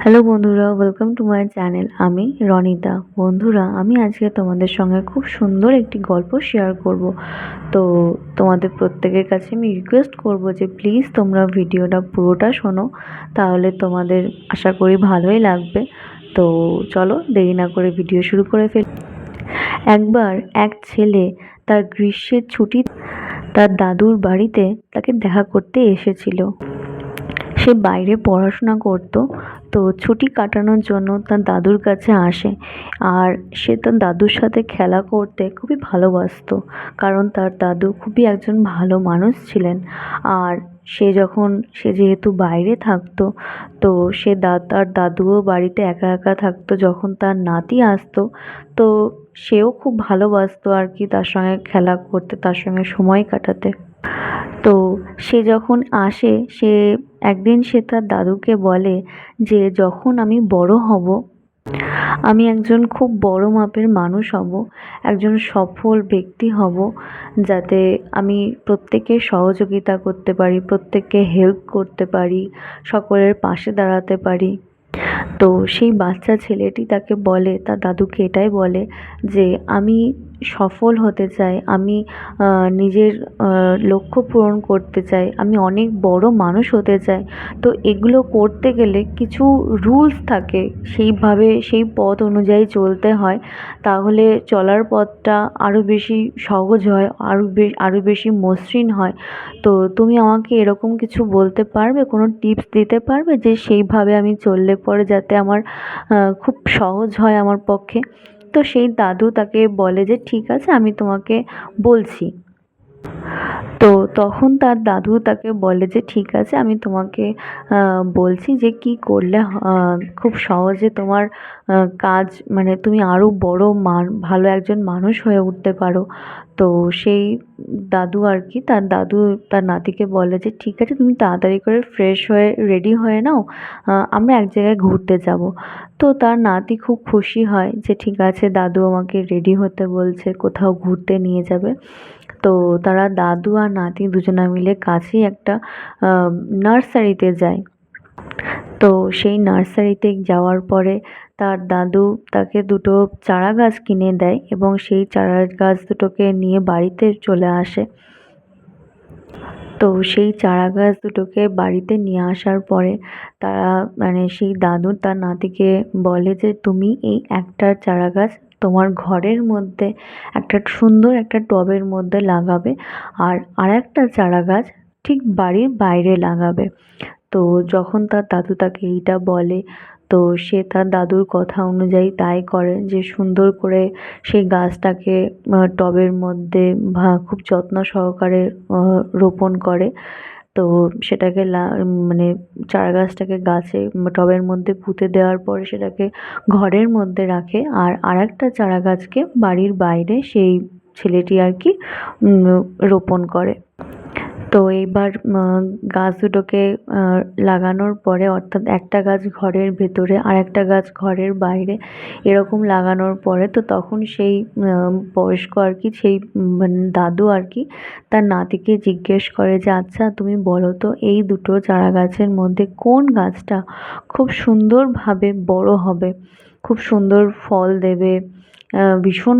Hello বন্ধুরা, welcome to my channel. আমি রনিতা। বন্ধুরা, আমি আজকে তোমাদের সঙ্গে খুব সুন্দর একটি গল্প শেয়ার করব। তো তোমাদের প্রত্যেকের কাছে আমি রিকোয়েস্ট করব যে প্লিজ তোমরা ভিডিওটা পুরোটা শোনো, তাহলে তোমাদের আশা করি ভালোই লাগবে। তো চলো দেরি না করে ভিডিও শুরু করে ফেলি। একবার এক ছেলে তার গ্রীষ্মের ছুটি তার দাদুর বাড়িতে তাকে দেখা করতে এসেছিল। সে বাইরে পড়াশোনা করতো, তো ছুটি কাটানোর জন্য তার দাদুর কাছে আসে। আর সে তার দাদুর সাথে খেলা করতে খুবই ভালোবাসতো, কারণ তার দাদু খুবই একজন ভালো মানুষ ছিলেন। আর সে যেহেতু বাইরে থাকতো, তো তার দাদুও বাড়িতে একা একা থাকতো। যখন তার নাতি আসতো, তো সেও খুব ভালোবাসতো আর কি তার সঙ্গে খেলা করতে, তার সঙ্গে সময় কাটাতে। তো সে যখন আসে, একদিন সে তার দাদুকে বলে যে যখন আমি বড় হব, আমি একজন খুব বড় মাপের মানুষ হব, একজন সফল ব্যক্তি হব, যাতে আমি প্রত্যেকের সহযোগিতা করতে পারি, প্রত্যেককে হেল্প করতে পারি, সকলের পাশে দাঁড়াতে পারি। তো সেই বাচ্চা ছেলেটি তাকে বলে, তার দাদুকে এটাই বলে যে আমি সফল হতে চাই, আমি নিজের লক্ষ্য পূরণ করতে চাই, আমি অনেক বড় মানুষ হতে চাই। তো এগুলো করতে গেলে কিছু রুলস থাকে, সেইভাবে সেই পথ অনুযায়ী চলতে হয়, তাহলে চলার পথটা আরও বেশি সহজ হয়, আরও বেশি মসৃণ হয়। তো তুমি আমাকে এরকম কিছু বলতে পারবে, কোনো টিপস দিতে পারবে যে সেইভাবে আমি চললে পরে যাতে আমার খুব সহজ হয় আমার পক্ষে? তো সেই দাদু তাকে বলে যে ঠিক আছে, আমি তোমাকে বলছি। তো তখন তার দাদু তাকে বলে যে ঠিক আছে, আমি তোমাকে বলছি যে কি করলে খুব সহজে তোমার কাজ, মানে তুমি আরও বড় ভালো একজন মানুষ হয়ে উঠতে পারো। তো সেই দাদু আর কি, তার দাদু তার নাতিকে বলে যে ঠিক আছে, তুমি তাড়াতাড়ি করে ফ্রেশ হয়ে রেডি হয়ে নাও, আমরা এক জায়গায় ঘুরতে যাব। তো তার নাতি খুব খুশি হয় যে ঠিক আছে, দাদু আমাকে রেডি হতে বলছে, কোথাও ঘুরতে নিয়ে যাবে। তো তারা দাদু আর নাতি দুজনা মিলে কাছেই একটা নার্সারিতে যায়। তো সেই নার্সারিতে যাওয়ার পরে তার দাদু তাকে দুটো চারা গাছ কিনে দেয় এবং সেই চারা গাছ দুটোকে নিয়ে বাড়িতে চলে আসে। তো সেই চারা গাছ দুটোকে বাড়িতে নিয়ে আসার পরে তারা, মানে সেই দাদু তার নাতিকে বলে যে তুমি এই একটা চারা গাছ তোমার ঘরের মধ্যে একটা সুন্দর একটা টবের মধ্যে লাগাবে, আর আরেকটা চারা গাছ ঠিক বাড়ির বাইরে লাগাবে। তো যখন তার দাদু তাকে এইটা বলে, তো সে তার দাদুর কথা অনুযায়ী তাই করে, যে সুন্দর করে সেই গাছটাকে টবের মধ্যে খুব যত্ন সহকারে রোপণ করে। তো সেটাকে মানে চারা গাছটাকে টবের মধ্যে পুঁতে দেওয়ার পরে সেটাকে ঘরের মধ্যে রাখে, আর আরেকটা চারা গাছকে বাড়ির বাইরে সেই ছেলেটি আর কি রোপণ করে। তো এইবার গাছ দুটোকে লাগানোর পরে, অর্থাৎ একটা গাছ ঘরের ভেতরে আর একটা গাছ ঘরের বাইরে, এরকম লাগানোর পরে তো তখন সেই বয়স্ক আর কি, সেই মানে দাদু আর কি তার নাতিকে জিজ্ঞেস করে যে আচ্ছা তুমি বলো তো, এই দুটো চারা গাছের মধ্যে কোন গাছটা খুব সুন্দরভাবে বড় হবে, খুব সুন্দর ফল দেবে, ভীষণ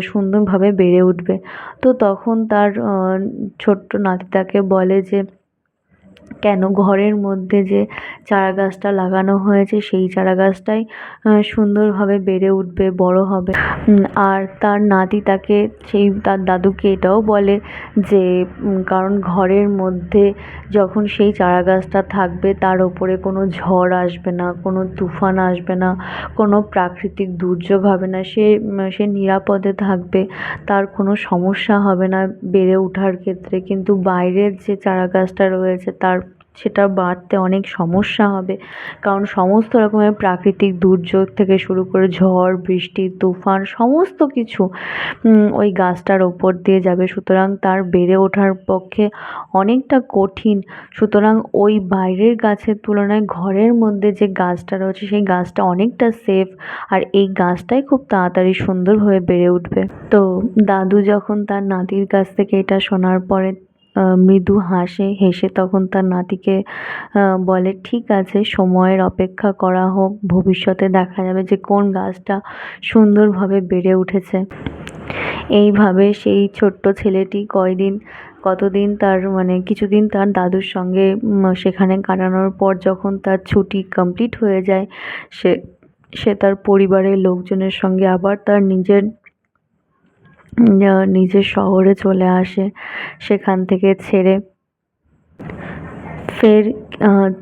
সুন্দরভাবে বেড়ে উঠবে? তো তখন তার ছোট্ট নাতি তাকে বলে যে কেন, ঘরের মধ্যে যে চারা গাছটা লাগানো হয়েছে সেই চারা গাছটাই সুন্দরভাবে বেড়ে উঠবে, বড় হবে। আর তার নাতি তার দাদুকে এটাও বলে যে কারণ ঘরের মধ্যে যখন সেই চারা গাছটা থাকবে, তার ওপরে কোনো ঝড় আসবে না, কোনো তুফান আসবে না, কোনো প্রাকৃতিক দুর্যোগ হবে না, সে নিরাপদে থাকবে, তার কোনো সমস্যা হবে না বেড়ে ওঠার ক্ষেত্রে। কিন্তু বাইরের যে চারা গাছটা রয়েছে সেটা বাড়তে অনেক সমস্যা হবে, কারণ সমস্ত রকমের প্রাকৃতিক দুর্যোগ থেকে শুরু করে ঝড় বৃষ্টি তুফান সমস্ত কিছু ওই গাছটার ওপর দিয়ে যাবে, সুতরাং তার বেড়ে ওঠার পক্ষে অনেকটা কঠিন। সুতরাং ওই বাইরের গাছের তুলনায় ঘরের মধ্যে যে গাছটা রয়েছে সেই গাছটা অনেকটা সেফ, আর এই গাছটাই খুব তাড়াতাড়ি সুন্দর হয়ে বেড়ে উঠবে। তো দাদু যখন তার নাতির কাছ থেকে এটা শোনার পরে মৃদু হেসে তখন তার নাতিকে বলে, ঠিক আছে, সময়ের অপেক্ষা করা হোক, ভবিষ্যতে দেখা যাবে যে কোন গাছটা সুন্দরভাবে বেড়ে উঠেছে। এইভাবে সেই ছোট্ট ছেলেটি কতদিন তার মানে কিছুদিন তার দাদুর সঙ্গে সেখানে কাটানোর পর যখন তার ছুটি কমপ্লিট হয়ে যায়, সে সে তার পরিবারের লোকজনের সঙ্গে আবার তার নিজের শহরে চলে আসে। সেখান থেকে ছেড়ে ফের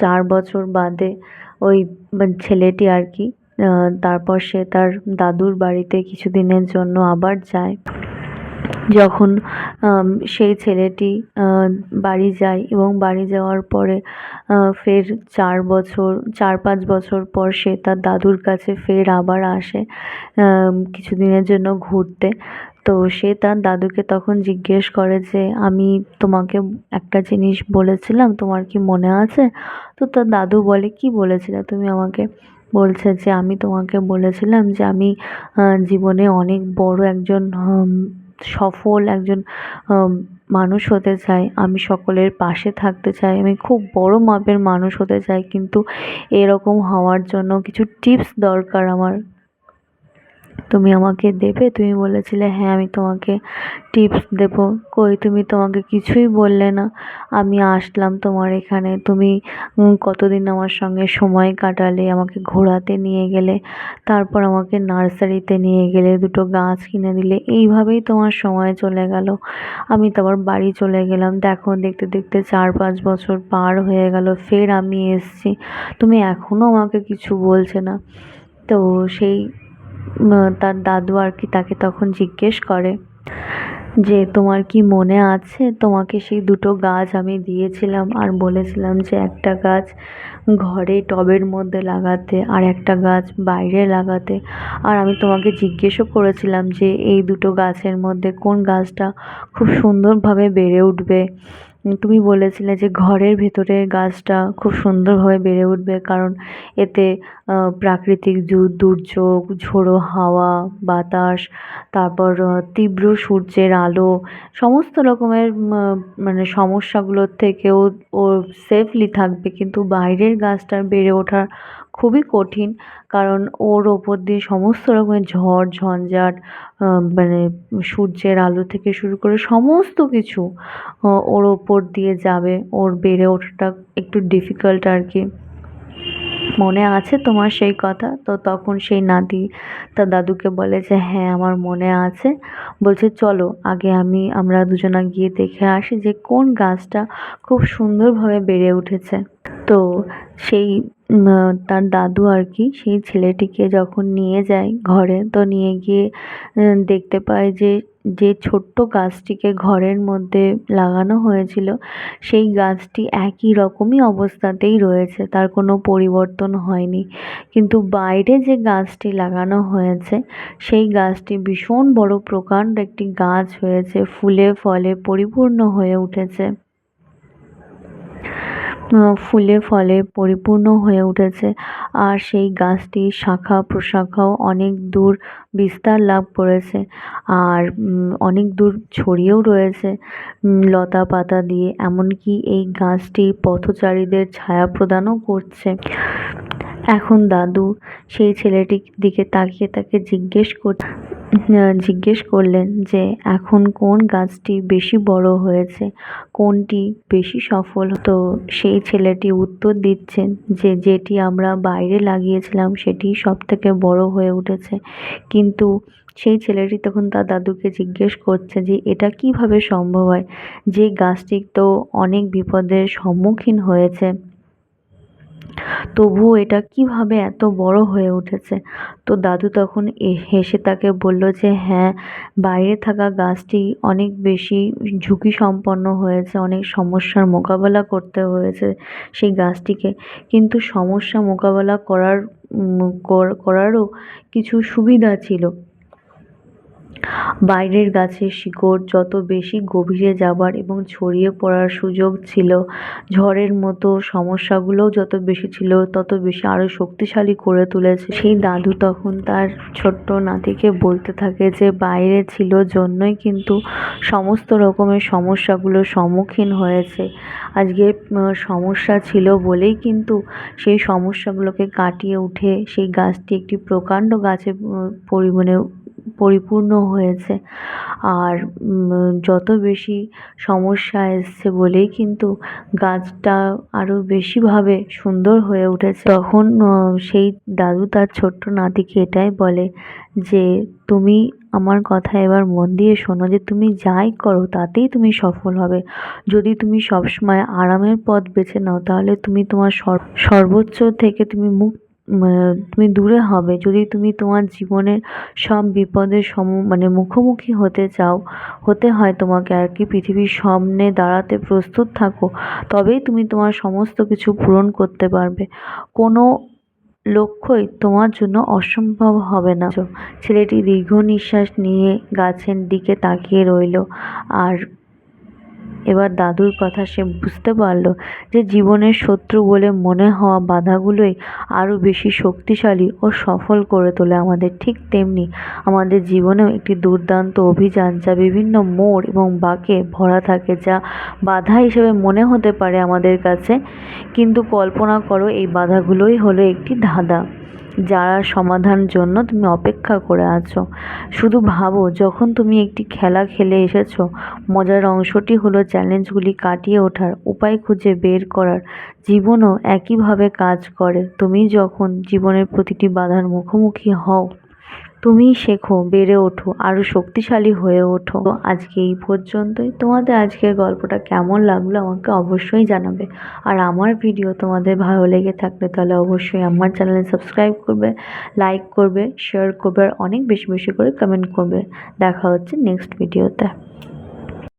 ৪ বছর বাদে ওই ছেলেটি আর কি তারপর সে তার দাদুর বাড়িতে কিছুদিনের জন্য আবার যায়। যখন সেই ছেলেটি বাড়ি যায় এবং বাড়ি যাওয়ার পরে ফের ৪-৫ বছর পর সে তার দাদুর কাছে ফের আবার আসে কিছুদিনের জন্য ঘুরতে। তো সে তার দাদুকে তখন জিজ্ঞেস করে যে, আমি তোমাকে একটা জিনিস বলেছিলাম, তোমার কি মনে আছে? তো তার দাদু বলে, কি বলেছিলে তুমি আমাকে? বলছে যে, আমি তোমাকে বলেছিলাম যে আমি জীবনে অনেক বড় একজন সফল একজন মানুষ হতে চাই, আমি সকলের পাশে থাকতে চাই, আমি খুব বড় মাপের মানুষ হতে চাই, কিন্তু এরকম হওয়ার জন্য কিছু টিপস দরকার আমার। তুমি আমাকে দেবে? তুমি বলেছিলে হ্যাঁ আমি তোমাকে টিপস দেবো। কই তুমি তো আমাকে কিছুই বললে না। আমি আসলাম তোমার এখানে, তুমি কতদিন আমার সঙ্গে সময় কাটালে, আমাকে ঘোরাতে নিয়ে গেলে, তারপর আমাকে নার্সারিতে নিয়ে গেলে, দুটো গাছ কিনে দিলে, এইভাবেই তোমার সময় চলে গেল। আমি তো আবার বাড়ি চলে গেলাম। দেখো দেখতে দেখতে ৪-৫ বছর পার হয়ে গেল, ফের আমি এসছি, তুমি এখনো আমাকে কিছু বলছে না। তো সেই তার দাদু আর কি তাকে তখন জিজ্ঞেস করে যে, তোমার কি মনে আছে তোমাকে সেই দুটো গাছ আমি দিয়েছিলাম আর বলেছিলাম যে একটা গাছ ঘরে টবের মধ্যে লাগাতে আর একটা গাছ বাইরে লাগাতে, আর আমি তোমাকে জিজ্ঞেসও করেছিলাম যে এই দুটো গাছের মধ্যে কোন গাছটা খুব সুন্দরভাবে বেড়ে উঠবে। তুমি বলেছিলে যে ঘরের ভেতরের গাছটা খুব সুন্দরভাবে বেড়ে উঠবে, কারণ এতে প্রাকৃতিক দুর্যোগ, ঝোড়ো হাওয়া, বাতাস, তারপর তীব্র সূর্যের আলো, সমস্ত রকমের মানে সমস্যাগুলোর থেকেও ও সেফলি থাকবে। কিন্তু বাইরের গাছটার বেড়ে ওঠা খুবই কঠিন, কারণ ওর ওপর দিয়ে সমস্ত রকমের ঝড় ঝঞ্ঝাট, মানে সূর্যের আলো থেকে শুরু করে সমস্ত কিছু ওর ওপর দিয়ে যাবে। ওর বেড়ে ওঠাটা একটু ডিফিকাল্ট আর কি। মনে আছে তোমার সেই কথা? তো তখন সেই নাতি তার দাদুকে বলে যে হ্যাঁ আমার মনে আছে। বলছে চলো আগে আমরা দুজনা গিয়ে দেখে আসি যে কোন গাছটা খুব সুন্দরভাবে বেড়ে উঠেছে। তো সেই তার দাদু আর কি সেই ছেলেটিকে যখন নিয়ে যায় ঘরে, তো নিয়ে গিয়ে দেখতে পায় যে যে ছোট্ট গাছটিকে ঘরের মধ্যে লাগানো হয়েছিল সেই গাছটি একই রকমই অবস্থাতেই রয়েছে, তার কোনো পরিবর্তন হয়নি। কিন্তু বাইরে যে গাছটি লাগানো হয়েছে সেই গাছটি ভীষণ বড় প্রকাণ্ড একটি গাছ হয়েছে, ফুলে ফলে পরিপূর্ণ হয়ে উঠেছে। ফুলে ফলে পরিপূর্ণ হয়ে উঠেছে, আর সেই গাছটির শাখা প্রশাখাও অনেক দূর বিস্তার লাভ করেছে, আর অনেক দূর ছড়িয়েও রয়েছে লতা পাতা দিয়ে। এমনকি এই গাছটি পথচারীদের ছায়া প্রদানও করছে। এখন দাদু সেই ছেলেটির দিকে তাকিয়ে তাকে জিজ্ঞেস করলেন যে এখন কোন গাছটি বেশি বড় হয়েছে, কোনটি বেশি সফল। তো সেই ছেলেটি উত্তর দিচ্ছেন যে যেটি আমরা বাইরে লাগিয়েছিলাম সেটি সব থেকে বড় হয়ে উঠেছে। কিন্তু সেই ছেলেটি তখন তার দাদুকে জিজ্ঞেস করছে যে এটা কিভাবে সম্ভব হয়, যে গাছটি তো অনেক বিপদের সম্মুখীন হয়েছে, তবুও এটা কিভাবে এত বড় হয়ে উঠেছে। তো দাদু তখন হেসে তাকে বলল যে হ্যাঁ, বাইরে থাকা গাছটি অনেক বেশি ঝুঁকি সম্পন্ন হয়েছে, অনেক সমস্যার মোকাবেলা করতে হয়েছে সেই গাছটিকে, কিন্তু সমস্যা মোকাবেলা করারও কিছু সুবিধা ছিল। বাইরের গাছের শিকড় যত বেশি গভীরে যাবার এবং ছড়িয়ে পড়ার সুযোগ ছিল, ঝড়ের মতো সমস্যাগুলোও যত বেশি ছিল তত বেশি আরো শক্তিশালী করে তুলেছে। সেই দাদু তখন তার ছোট্ট নাতিকে বলতে থাকে যে বাইরে ছিল জন্যই কিন্তু সমস্ত রকমের সমস্যাগুলোর সম্মুখীন হয়েছে। আজকে সমস্যা ছিল বলেই কিন্তু সেই সমস্যাগুলোকে কাটিয়ে উঠে সেই গাছটি একটি প্রকাণ্ড গাছে পরিপূর্ণ হয়েছে। আর যত বেশি সমস্যা এসছে বলেই কিন্তু গাছটা আরো বেশিভাবে সুন্দর হয়ে উঠেছে। তখন সেই দাদু তার ছোট্ট নাতিকে এটাই বলে যে তুমি আমার কথা এবার মন দিয়ে শোনো, যে তুমি যাই করো তাতেই তুমি সফল হবে। যদি তুমি সবসময় আরামের পথ বেছে নাও তাহলে তুমি তোমার সর্বোচ্চ থেকে তুমি দূরে হবে। যদি তুমি তোমার জীবনের সব বিপদের মুখোমুখি হতে হয় তোমাকে আর কি, পৃথিবীর সামনে দাঁড়াতে প্রস্তুত থাকো, তবেই তুমি তোমার সমস্ত কিছু পূরণ করতে পারবে। কোনো লক্ষ্যই তোমার জন্য অসম্ভব হবে না। ছেলেটি দীর্ঘ নিঃশ্বাস নিয়ে গাছের দিকে তাকিয়ে রইল। আর এবার দাদুর কথা সে বুঝতে পারল যে জীবনের শত্রু বলে মনে হওয়া বাধাগুলোই আরো বেশি শক্তিশালী ও সফল করে তোলে আমাদের। ঠিক তেমনি আমাদের জীবনেও একটি দুর্দান্ত অভিযান যা বিভিন্ন মোড় এবং বাঁকে ভরা থাকে, যা বাধা হিসেবে মনে হতে পারে আমাদের কাছে, কিন্তু কল্পনা করো এই বাধাগুলোই হলো একটি ধাঁধা যার সমাধান জন্য তুমি অপেক্ষা করে আছো। শুধু ভাবো, যখন তুমি একটি খেলা খেলে এসেছো, মজার অংশটি হলো চ্যালেঞ্জগুলি কাটিয়ে ওঠার উপায় খুঁজে বের করার। জীবনও একইভাবে কাজ করে। তুমি যখন জীবনের প্রতিটি বাধার মুখোমুখি হও, তুমি শেখো, বেড়ে ওঠো, আরো শক্তিশালী হয়ে ওঠো। তো আজকে এই পর্যন্তই। তোমাদের আজকের গল্পটা কেমন লাগলো আমাকে অবশ্যই জানাবে। আর আমার ভিডিও তোমাদের ভালো লেগে থাকলে তাহলে অবশ্যই আমার চ্যানেলে সাবস্ক্রাইব করবে, লাইক করবে, শেয়ার করবে আর অনেক বেশি বেশি করে কমেন্ট করবে। দেখা হচ্ছে নেক্সট ভিডিওতে।